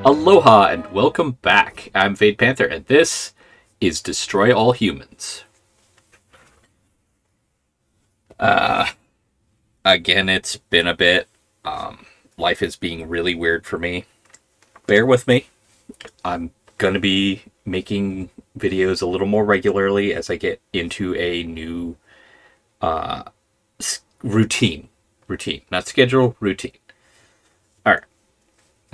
Aloha and welcome back. I'm Panther, and this is Destroy All Humans. Again, it's been a bit. Life is being really weird for me. Bear with me. I'm gonna be making videos a little more regularly as I get into a new routine. Routine, not schedule, routine. All right.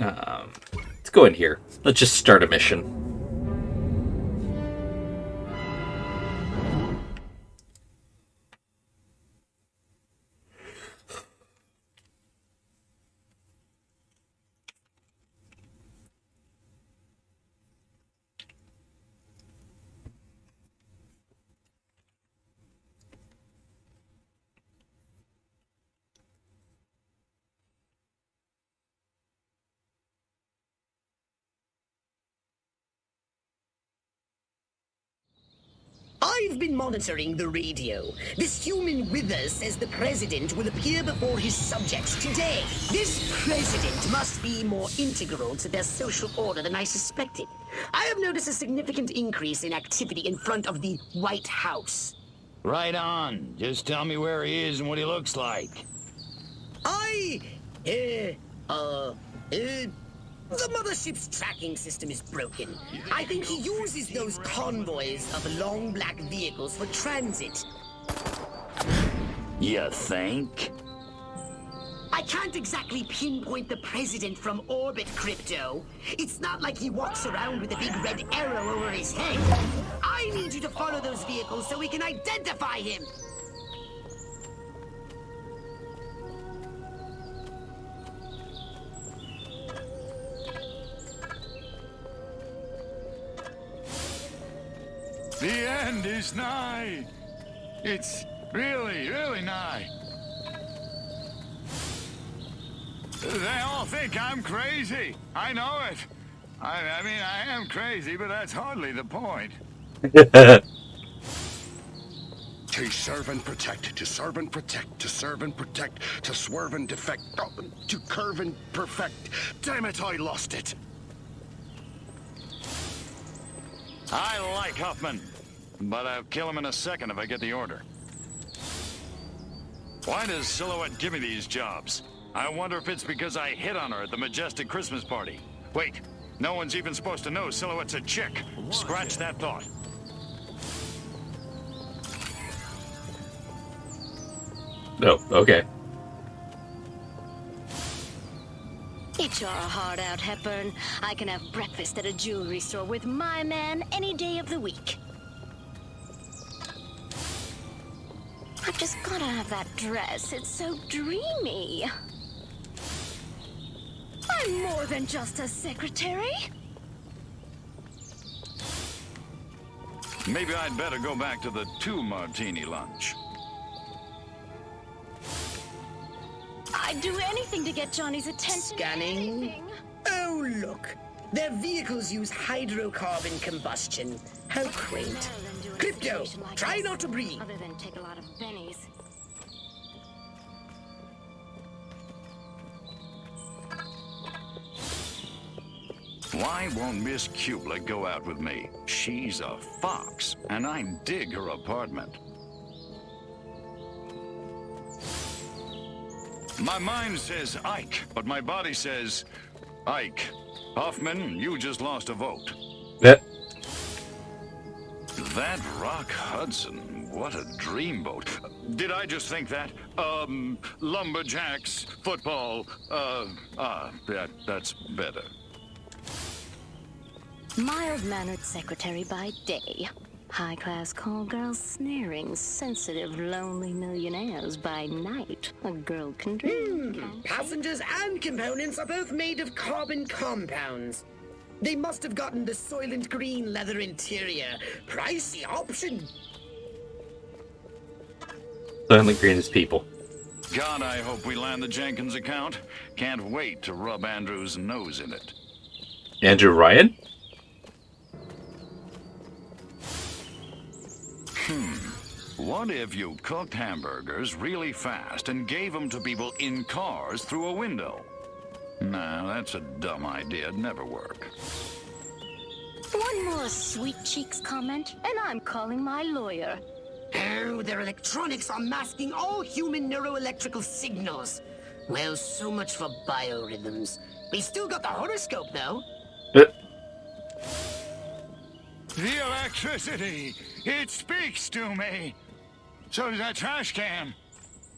Let's go in here. Let's just start a mission. I've been monitoring the radio. This human Withers says the president will appear before his subjects today. This president must be more integral to their social order than I suspected. I have noticed a significant increase in activity in front of the White House. Right on. Just tell me where he is and what he looks like. The mothership's tracking system is broken. I think he uses those convoys of long black vehicles for transit. You think? I can't exactly pinpoint the president from orbit, Crypto. It's not like he walks around with a big red arrow over his head. I need you to follow those vehicles so we can identify him. The end is nigh. It's really, really nigh. They all think I'm crazy. I know it. I mean, I am crazy, but that's hardly the point. To serve and protect, to serve and protect, to serve and protect, to swerve and defect, to curve and perfect. Damn it, I lost it. I like Huffman, but I'll kill him in a second if I get the order. Why does Silhouette give me these jobs? I wonder if it's because I hit on her at the Majestic Christmas party. Wait, no one's even supposed to know Silhouette's a chick. Scratch that thought. Oh, okay. Eat your heart out, Hepburn. I can have breakfast at a jewelry store with my man any day of the week. I've just gotta have that dress. It's so dreamy. I'm more than just a secretary. Maybe I'd better go back to the 2-martini lunch. I'd do anything to get Johnny's attention. Scanning. Anything. Oh, look. Their vehicles use hydrocarbon combustion. How quaint. Crypto, try not to breathe. Other than take a lot of bennies. Why won't Miss Kublik go out with me? She's a fox, and I dig her apartment. My mind says Ike, but my body says Ike. Hoffman, you just lost a vote. That Rock Hudson, what a dreamboat. Did I just think that? Lumberjacks, football, that's better. Mild-mannered secretary by day. High-class call girls snaring sensitive, lonely millionaires by night. A girl can dream. Passengers and components are both made of carbon compounds. They must have gotten the Soylent Green leather interior. Pricey option. Silent Green is people. God, I hope we land the Jenkins account. Can't wait to rub Andrew's nose in it. Andrew Ryan? What if you cooked hamburgers really fast and gave them to people in cars through a window? No, that's a dumb idea. It'd never work. One more sweet cheeks comment, and I'm calling my lawyer. Oh, their electronics are masking all human neuroelectrical signals. Well, so much for biorhythms. We still got the horoscope, though. Uh, The electricity! It speaks to me! So does that trash can.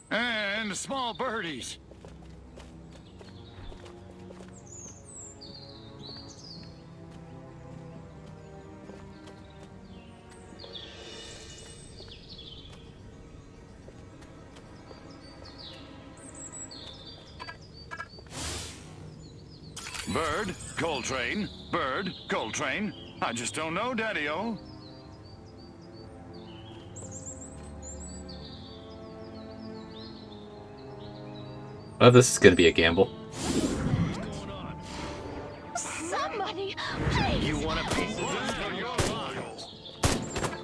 And the small birdies. Bird, Coltrane, Bird, Coltrane. I just don't know, Daddy-O. well, this is going to be a gamble. Somebody, please! You want a piece of this?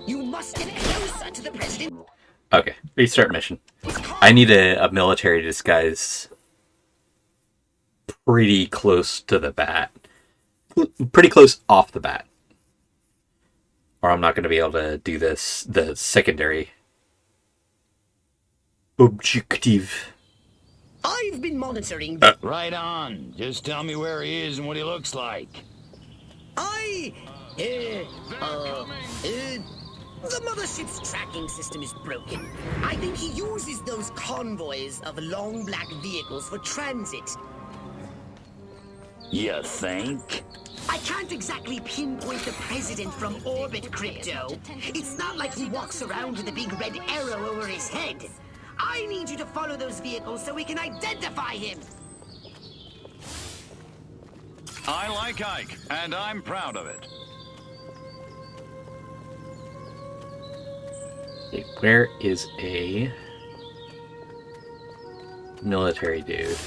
You must get closer to the president. Okay, restart mission. I need a military disguise pretty close to the bat. Pretty close off the bat. Or I'm not going to be able to do this, the secondary objective. I've been monitoring the... Right on. Just tell me where he is and what he looks like. The mothership's tracking system is broken. I think he uses those convoys of long black vehicles for transit. You think? I can't exactly pinpoint the president from orbit, Crypto. It's not like he walks around with a big red arrow over his head. I need you to follow those vehicles so we can identify him. I like Ike, and I'm proud of it. Okay, where is a military dude?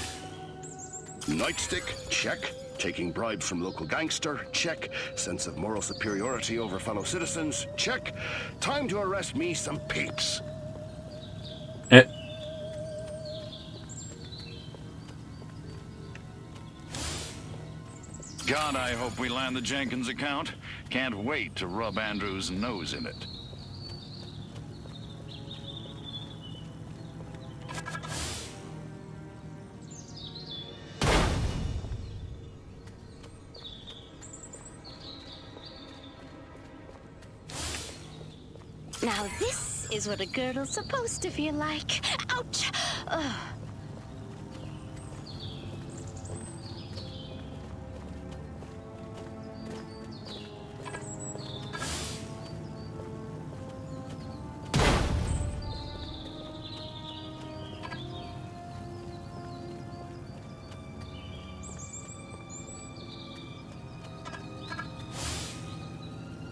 Nightstick, check. Taking bribes from local gangster, check. Sense of moral superiority over fellow citizens, check. Time to arrest me some peeps. God, I hope we land the Jenkins account. Can't wait to rub Andrew's nose in it. Now this is what a girdle's supposed to feel like. Ouch! Ugh.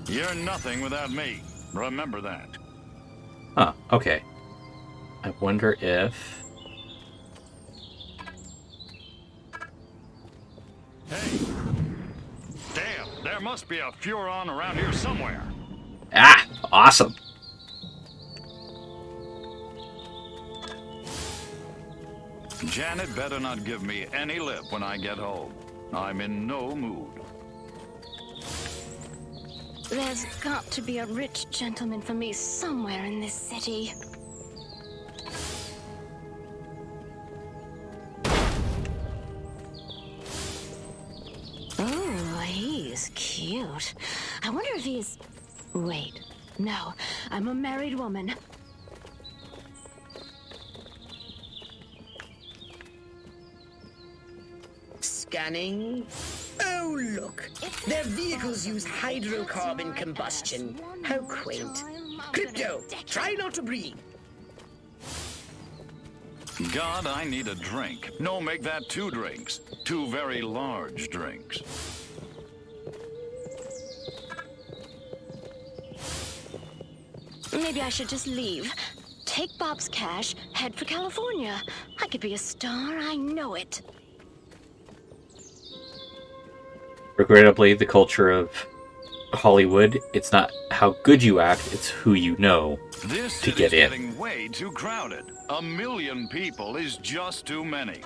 You're nothing without me. Remember that. Huh, okay. I wonder if... Hey. Damn, there must be a Furon around here somewhere. Ah! Awesome! Janet better not give me any lip when I get home. I'm in no mood. There's got to be a rich gentleman for me somewhere in this city. Oh, he's cute. I wonder if he's... Wait, no, I'm a married woman. Scanning. Oh, look. Their vehicles use hydrocarbon combustion. How quaint. Crypto, try not to breathe. God, I need a drink. No, make that 2 drinks. 2 very large drinks. Maybe I should just leave. Take Bob's cash, head for California. I could be a star, I know it. Regrettably, the culture of Hollywood, it's not how good you act, it's who you know This to city's get in. getting way too crowded. 1 million people is just too many.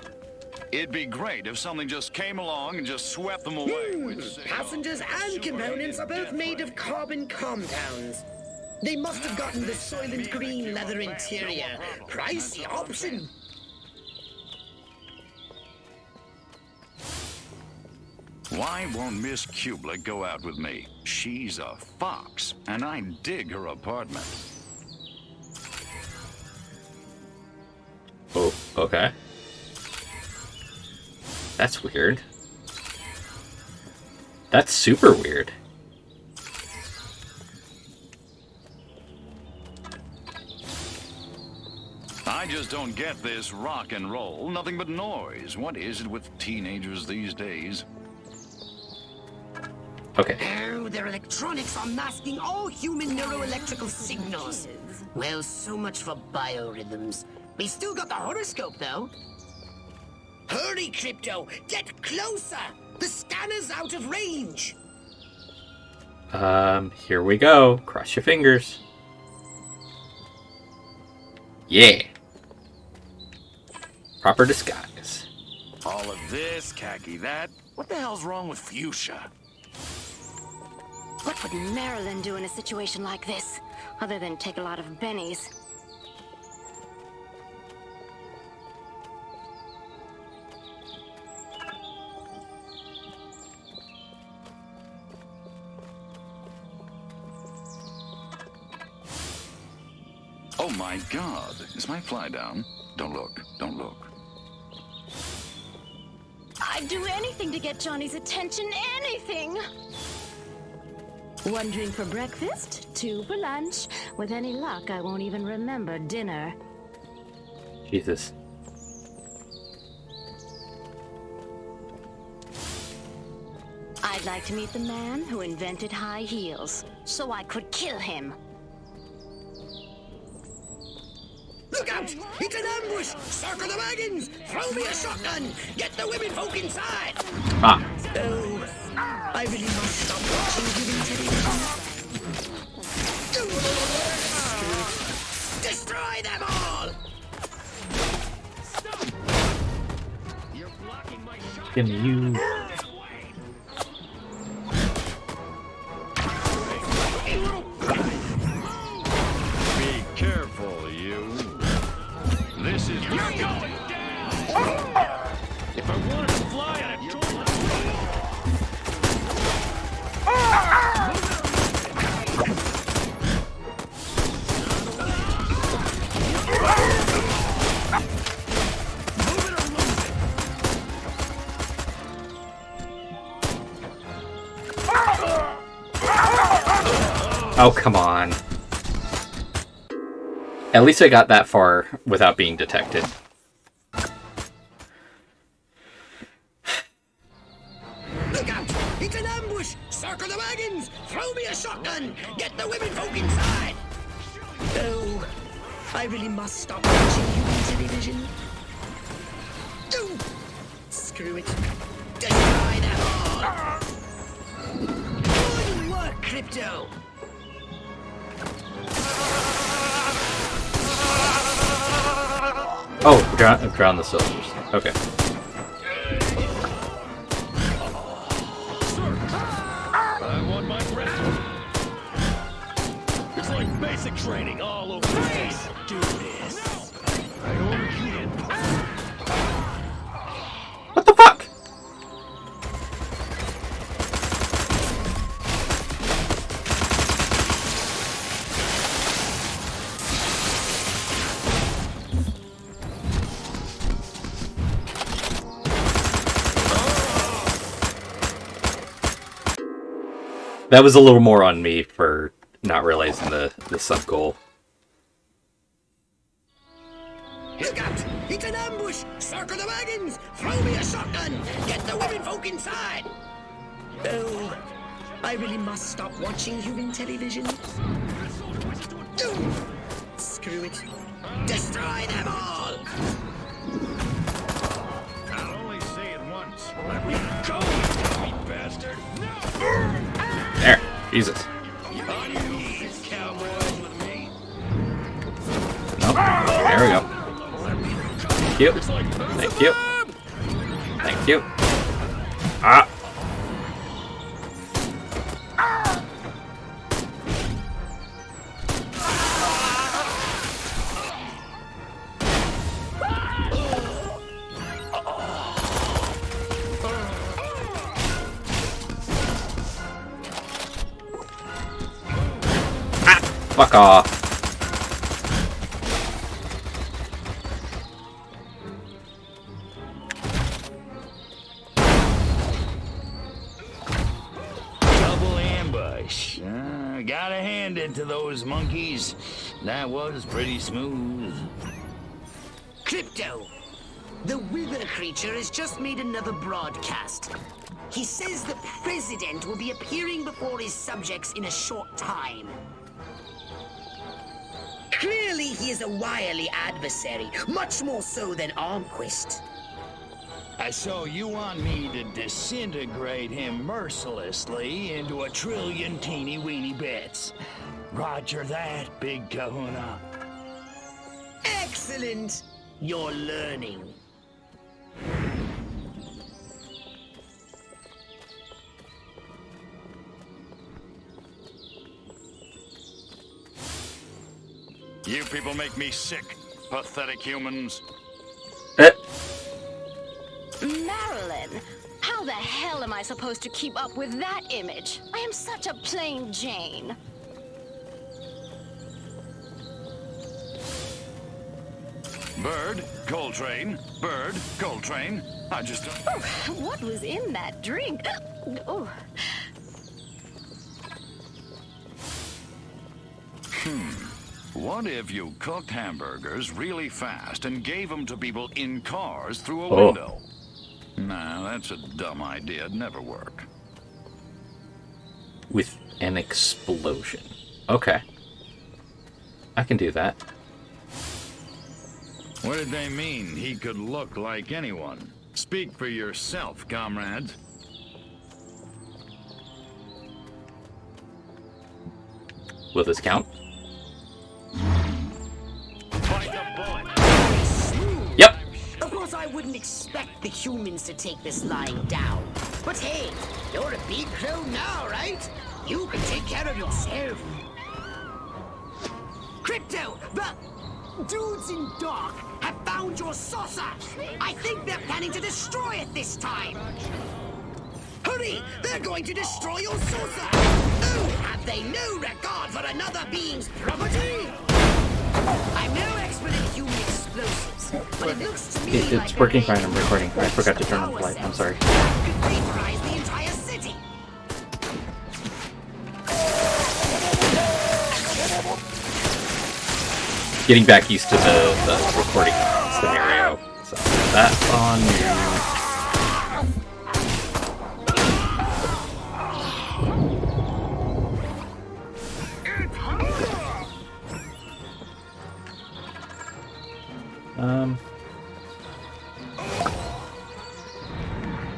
It'd be great if something just came along and just swept them away. Passengers and components are both made of carbon compounds. They must have gotten the Soylent Green leather interior. Pricey option. Why won't Miss Kublik go out with me? She's a fox, and I dig her apartment. Oh, okay. That's weird. That's super weird. I just don't get this rock and roll. Nothing but noise. What is it with teenagers these days? Okay. Oh, their electronics are masking all human neuroelectrical signals. Well, so much for biorhythms. We still got the horoscope, though. Hurry, Crypto! Get closer! The scanner's out of range! Here we go. Cross your fingers. Yeah. Proper disguise. All of this, khaki that. What the hell's wrong with fuchsia? What would Marilyn do in a situation like this, other than take a lot of bennies? Oh my god. Is my fly down? Don't look. Don't look. I'd do anything to get Johnny's attention, anything! One drink for breakfast, 2 for lunch. With any luck, I won't even remember dinner. Jesus. I'd like to meet the man who invented high heels, so I could kill him. Look out! It's an ambush! Circle the wagons! Throw me a shotgun! Get the women folk inside! Ah. Oh, I really must stop watching Giving television. Destroy them all! You're blocking my shot. Can you... Be careful, you. This is... You're going down! If I wanted to fly, I'd have told you. Oh, come on. At least I got that far without being detected. Look out! It's an ambush! Circle the wagons! Throw me a shotgun! Get the women folk inside! Oh, I really must stop watching human television. Oh, screw it. Destroy them all! Good work, Crypto! Oh, drown the soldiers. Okay. I want my breath. It's like basic training all over the place. Do this. I order you in. What the fuck? That was a little more on me for not realizing the sub-goal. Look out! It's an ambush! Circle the wagons! Throw me a shotgun! Get the women folk inside! Oh, I really must stop watching human television. Oh, screw it. Destroy them all! I'll only say it once. Let me go, you bastard. No! There. Jesus. On your knees, cowboys with me. Nope. There we go. Thank you. Thank you. you. Ah! Fuck off. Double ambush. Gotta hand it to those monkeys. That was pretty smooth. Crypto! The Wither creature has just made another broadcast. He says the president will be appearing before his subjects in a short time. Clearly, he is a wily adversary, much more so than Armquist. So you want me to disintegrate him mercilessly into a trillion teeny-weeny bits? Roger that, big kahuna. Excellent! You're learning. You people make me sick, pathetic humans. Marilyn, how the hell am I supposed to keep up with that image? I am such a plain Jane. Bird, Coltrane, Bird, Coltrane. I just... What was in that drink? Oh. What if you cooked hamburgers really fast and gave them to people in cars through a Oh. window? Nah, that's a dumb idea. It'd never work. With an explosion. Okay. I can do that. What did they mean he could look like anyone? Speak for yourself, comrades. Will this count? Bite the bullet. Yep. Of course, I wouldn't expect the humans to take this lying down. But hey, you're a big crow now, right? You can take care of yourself. Crypto, the dudes in dark have found your saucer. I think they're planning to destroy it this time. Hurry! They're going to destroy your saucer! Oh, have they no regard for another being's property? I'm no expert in human explosives, but it looks to me like It's working fine. I'm recording. I forgot to turn on the light. I'm sorry. that could vaporize the entire city. Getting back used to the recording scenario. So that's on you.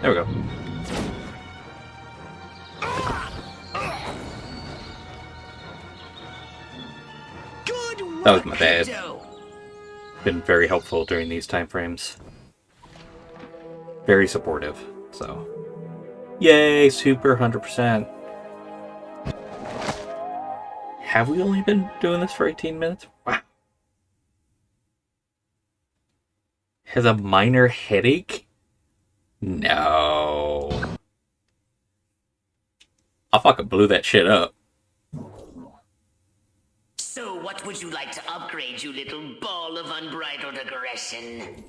There we go. Good work, That was my bad. Crypto. Been very helpful during these time frames. Very supportive. So, yay, super 100%. Have we only been doing this for 18 minutes? Wow. Has a minor headache? No. I fucking blew that shit up. So what would you like to upgrade, you little ball of unbridled aggression?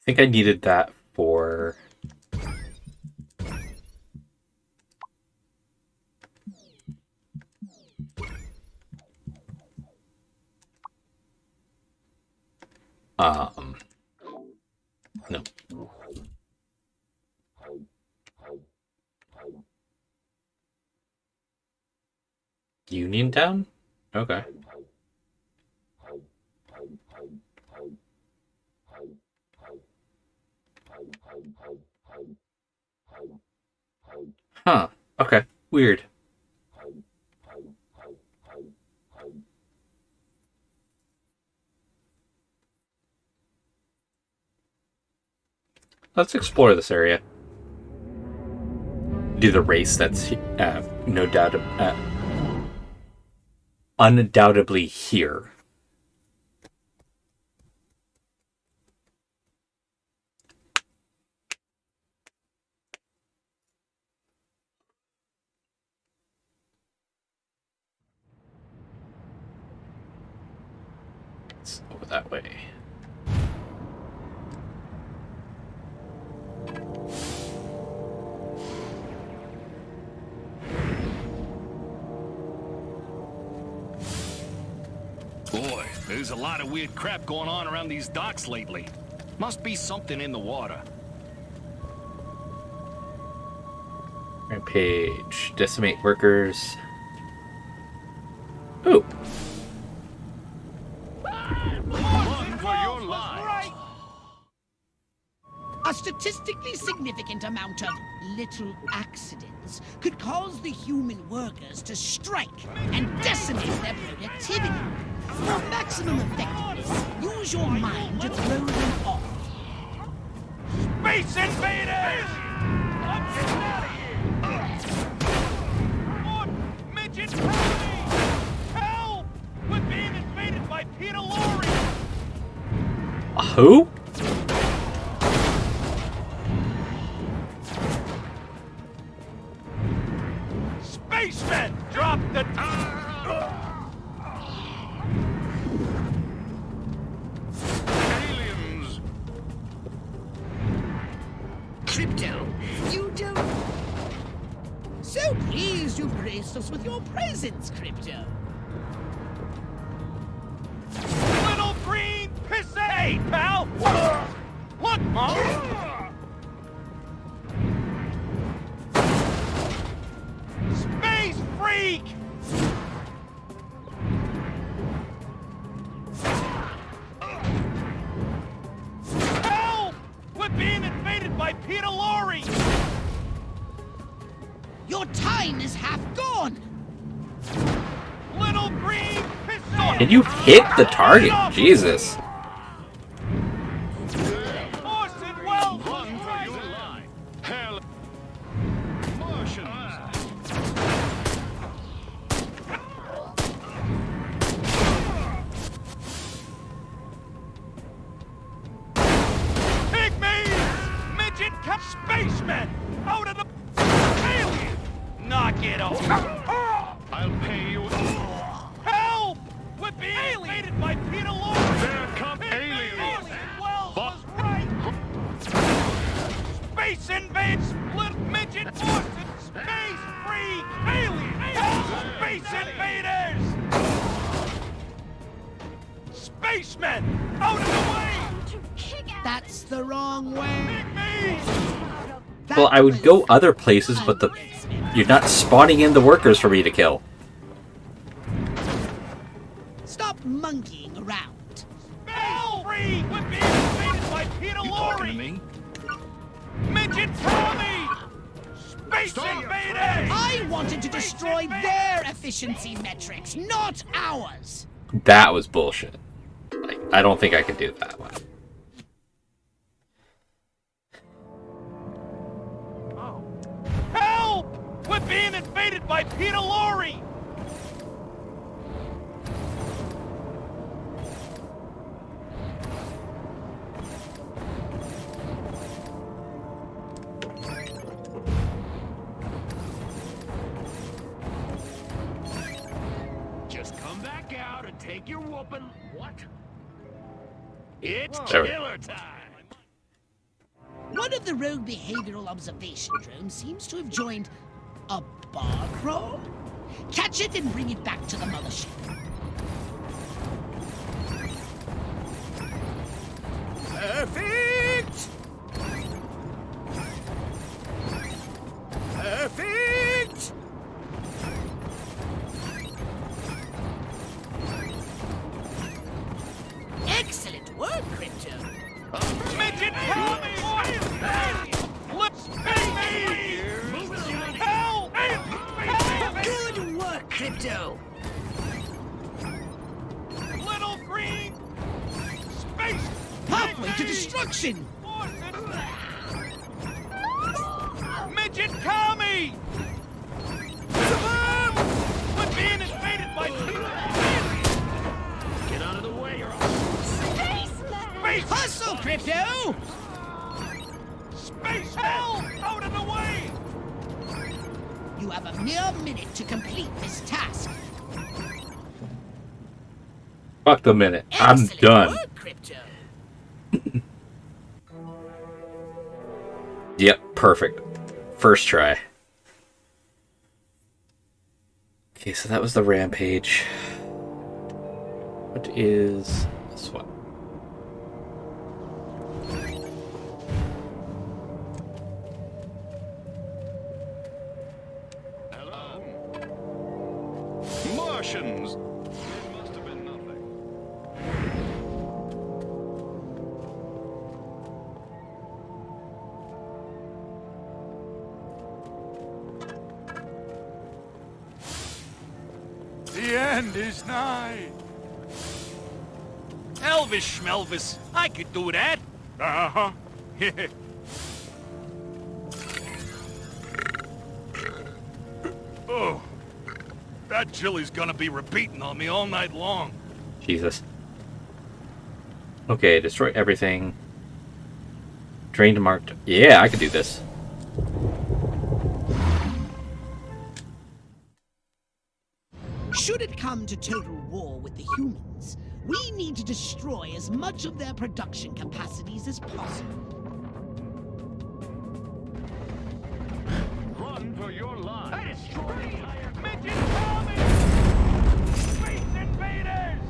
I think I needed that for... No. Uniontown? Okay. Huh. Okay. Weird. Let's explore this area. Do the race that's no doubt undoubtedly here. It's over that way. Boy, there's a lot of weird crap going on around these docks lately. Must be something in the water. Rampage. Decimate workers. Ooh. Run for your life. A statistically significant amount of little accidents could cause the human workers to strike and decimate their productivity. For maximum effectiveness, use your mind to throw them off. Space invaders! I'm getting out of here! More midget colony! Help! We're being invaded by Peter Lorre! Who? Spacemen! Drop the... Aliens! Crypto, you don't... So pleased you've graced us with your presence, Crypto. Little green pissade, hey, pal! Look, Mom! Space freak! Help! We're being invaded by Peter Lorre! Your time is half gone. Little green pissade! Did you hit the target? Jesus. Orson Welles was right! Hell... Martians! Pygmies! Midget cut spacemen! Out of the... Alien! Knock it off! I'll pay you... Help! We're being invaded by Peter Lorre! There come aliens! Orson Welles was right! Space invade split midget Orson! Space freak! Alien! Help! Space invaders! Spacemen! Out of the way! That's the wrong way. Pygmies! Well, I would go other places, but you're not spawning in the workers for me to kill. Stop monkeying around. Space freak! We're being invaded by Peter Lorre! Midget Tommy! Space invaders! I wanted to destroy their efficiency metrics, not ours. That was bullshit. Like, I don't think I could do that one. Help! We're being invaded by Peter Lorre! Just come back out and take your whooping. What? It's There we- killer time! One of the rogue behavioral observation drones seems to have joined a bar crawl. Catch it and bring it back to the mothership. Perfect! Perfect! Excellent work, Crypto. Midget Tommy! Look! to destruction! Midget Kami! We're being invaded by Get out of the way, or space! Hustle, Crypto! Space hell! Out of the way! You have a mere minute to complete this task. Fuck the minute. I'm Excellent done. work, Crypto. Yep, perfect. First try. Okay, so that was the rampage. What is this one? Martians! It must have been nothing. The end is nigh. Elvis Schmelvis, I could do that. Uh-huh. Oh, that chili's gonna be repeating on me all night long. Jesus. Okay, destroy everything. Drain to marked. Yeah, I could do this. Should it come to total war with the humans, we need to destroy as much of their production capacities as possible. Run for your lives! Midget Kami! Space invaders!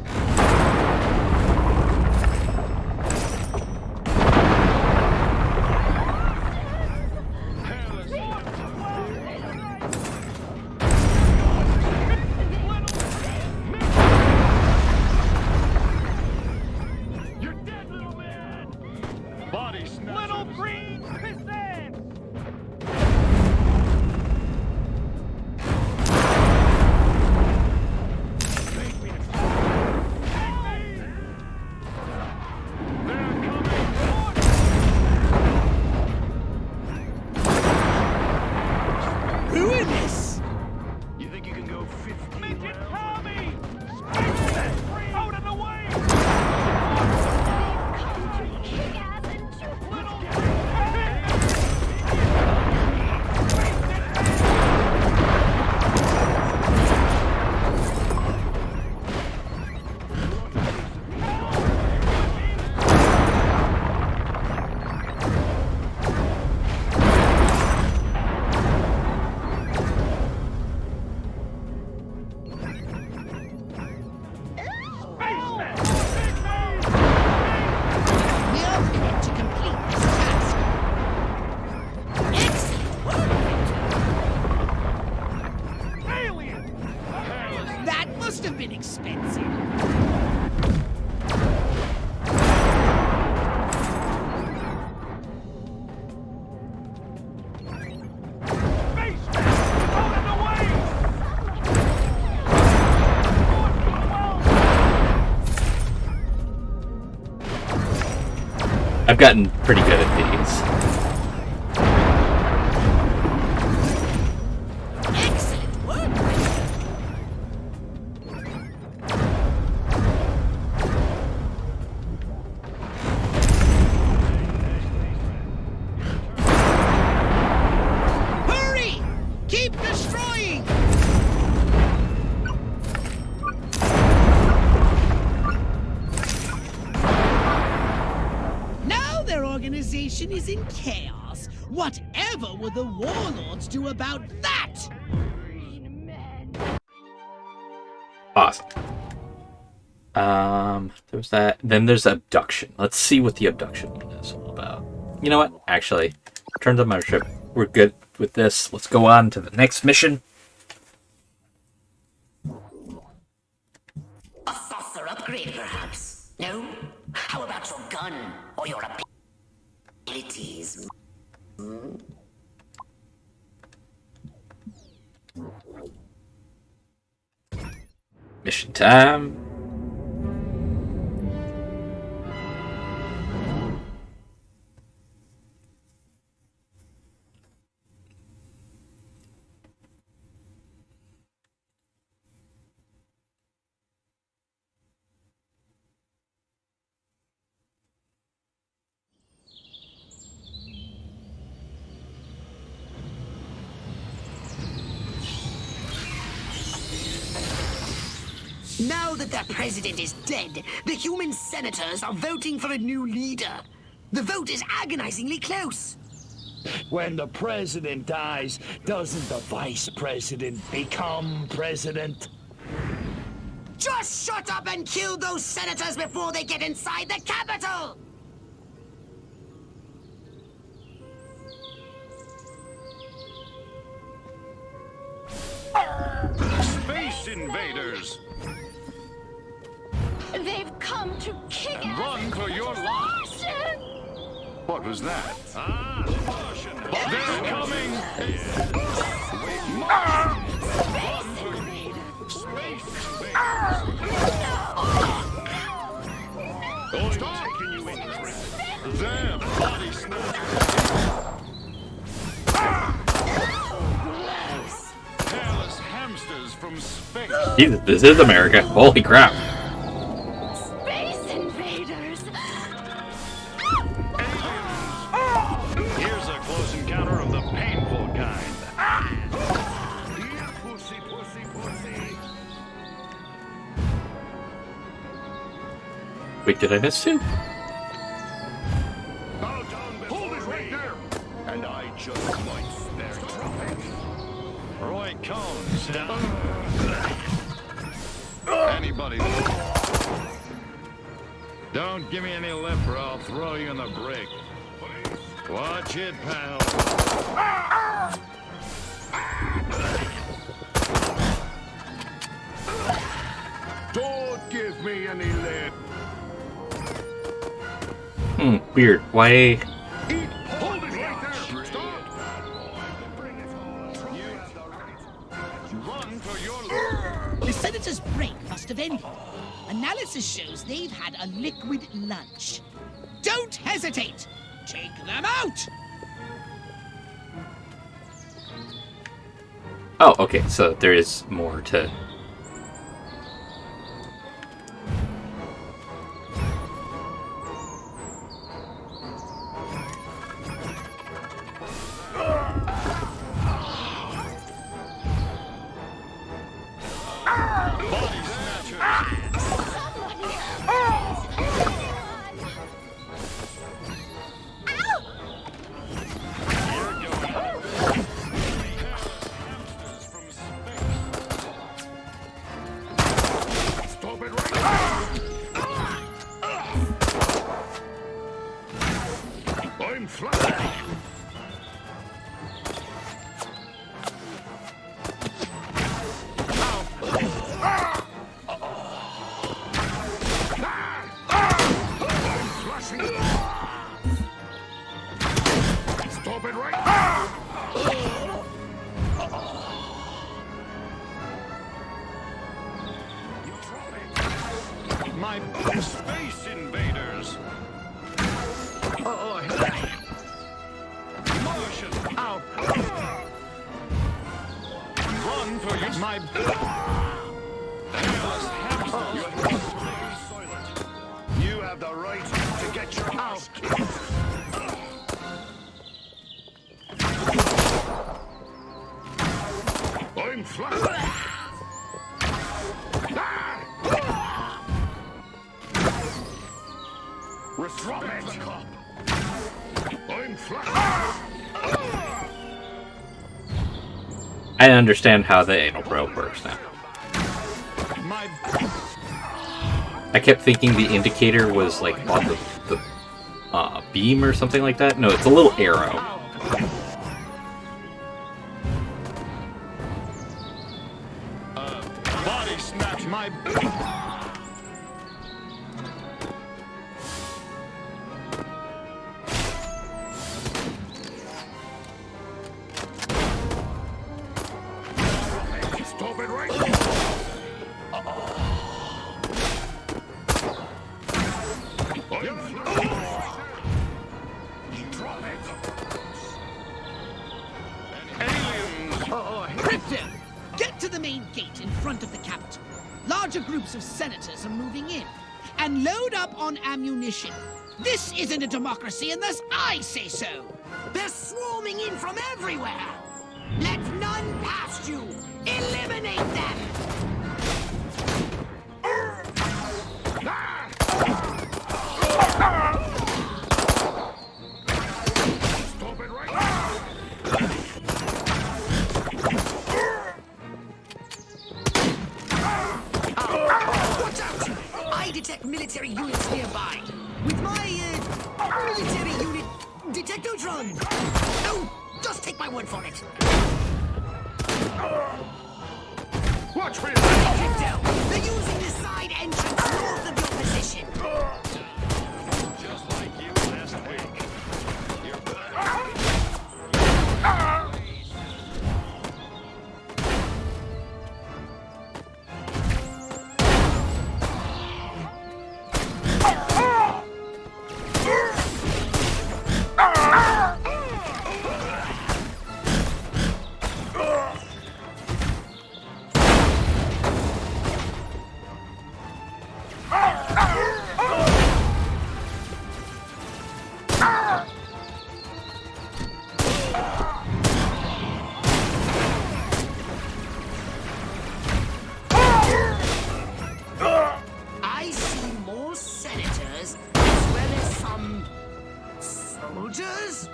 You're dead, little man! Body snatchers! Little green pissants! Ruin this! You think you can go 50 Midget rounds? Kami! Space out of the way! Little Mere minute to complete this task. Excellent work, alien! Crypto. That must have been expensive. Spaceman! Out of the way! I've gotten pretty good at these. Excellent work, Crypto. Hurry! Keep destroying! Now their organization is in chaos. Whatever will the warlords do about that? Awesome. There's that. Then there's abduction. Let's see what the abduction one is all about. You know what? Actually, turn on my ship. We're good with this. Let's go on to the next mission. A saucer upgrade, perhaps? No? How about your gun or your abilities? Mission time. Now that their president is dead, the human senators are voting for a new leader. The vote is agonizingly close. When the president dies, doesn't the vice president become president? Just shut up and kill those senators before they get inside the Capitol! Space invaders! They've come to kick And run for your lives! What was that? Ah, Martian! They're coming! Space invaders! Stop! Taking you in, them body snatchers! Hairless hamsters from space! Jesus, this is America. Holy crap. Space invaders! Here's a close encounter of the painful kind. Pussy, pussy, pussy. Wait, did I miss two? Bow down before me. Right there. And I just might spare you. Roy Combs. Anybody. Don't give me any lip or I'll throw you in the brig. Watch it, pal. Don't give me any lip. Weird. Why? Hold it right there. Stop. Bring it on. You have the right. Run for your life. The senator's brain must have ended. Analysis shows they've had a liquid lunch. Don't hesitate! Take them out! Oh, okay. So there is more to. Body snatchers. Stop it right now. I'm flying. Stop it right now! You drop it! My space invaders. Martian. Out. Run for your my hairless hamster. You have the right to get your ass kicked. I'm flying. Respect the cop. I'm flying. I understand how the anal probe works now. My I kept thinking the indicator was like on the beam or something like that. No, it's a little arrow. body snatch. My Stop it right now. I'm flying. Drop it. aliens. Crypto! Get to the main gate in front of the Capitol. Larger groups of senators are moving in. And load up on ammunition. This isn't a democracy unless I say so. They're swarming in from everywhere! Let none past you! Eliminate them! Detectotron! Oh, just take my word for it. Watch me! Crypto, they're using the side entrance north of your position. Just like you last week. You're I see more senators as well as some soldiers.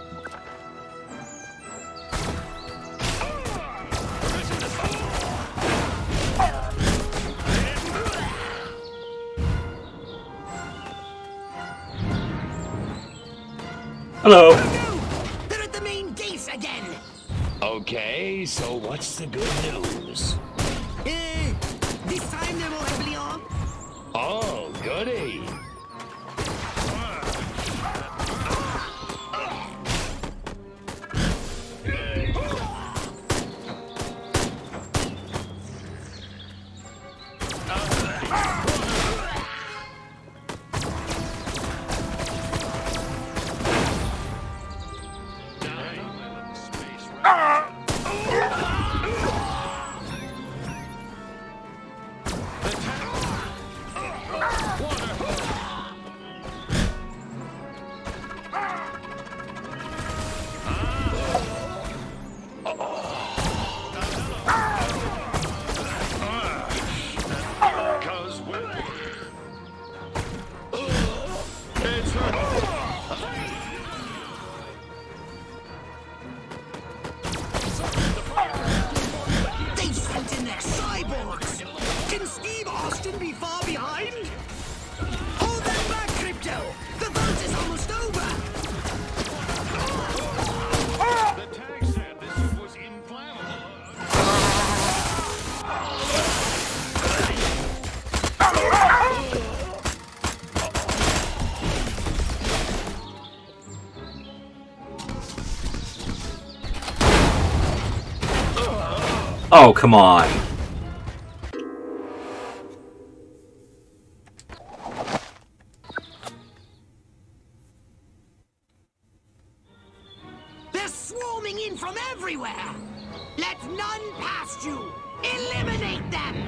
Hello. They're at the main gate again. Okay, so what's the good news? This time they're more heavily armed. Oh, goody. They've sent in their cyborgs. Can Steve Austin be far behind? Hold them back, Crypto. The vote is almost over. The tag said this was inflammable. Oh, come on. They're swarming in from everywhere. Let none past you. Eliminate them.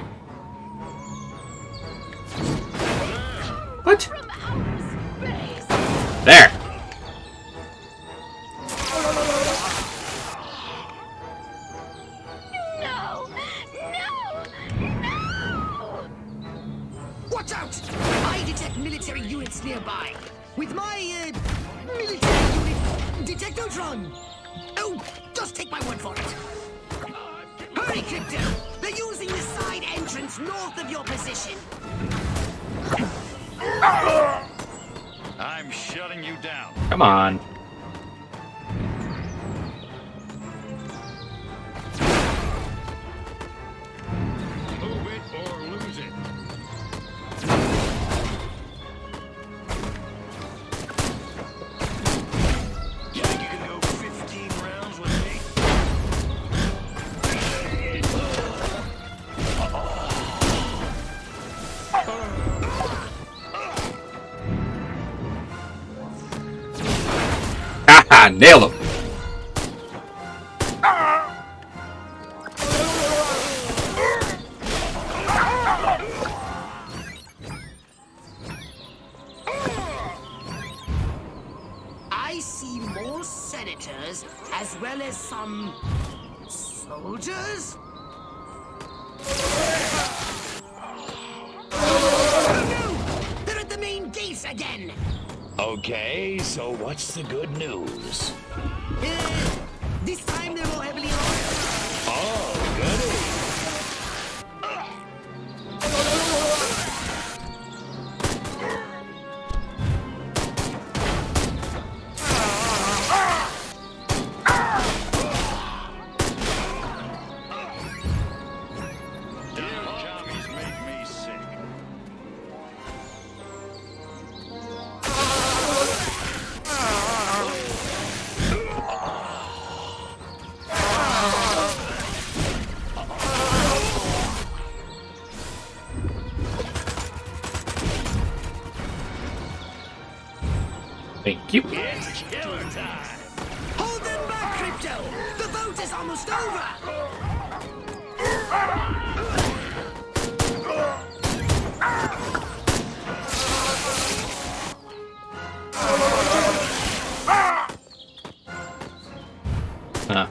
What? There. No! No! No! Watch out! I detect military units nearby. With my, military unit, Detectotron. Oh, just take my word for it. Hurry, Crypto! They're using the side entrance north of your position. I'm shutting you down. Come on. Move it or lose it. You think you can go 15 rounds with me? Haha, nailed him. I see more senators as well as some soldiers. Oh, no! They're at the main gate again. Okay, so what's the good news? This time they're more heavily armed. Oh, goody. Thank you. It's killer time. Hold them back, Crypto! The vote is almost over! Huh.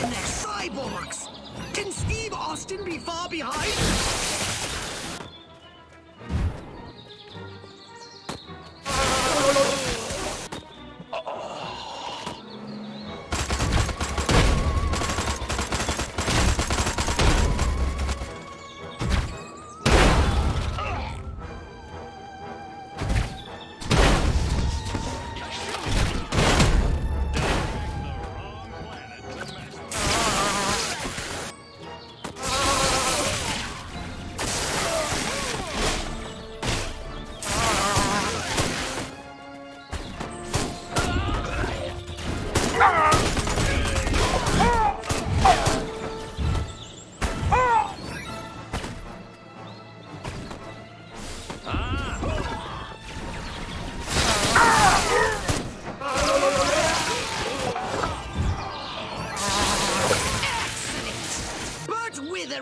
In their cyborgs! Can Steve Austin be far behind?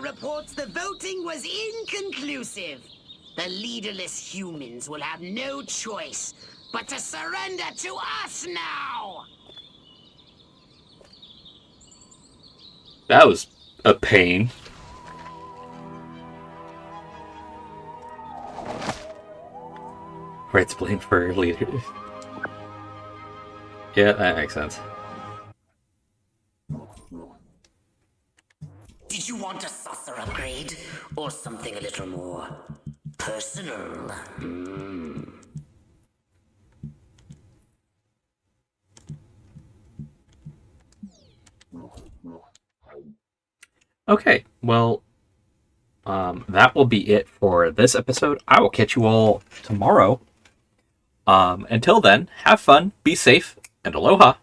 Reports the voting was inconclusive. The leaderless humans will have no choice but to surrender to us now! That was a pain. Red's blamed for leaders. Yeah, that makes sense. Did you want a saucer upgrade? Or something a little more personal? Okay, well, that will be it for this episode. I will catch you all tomorrow. Until then, have fun, be safe, and aloha.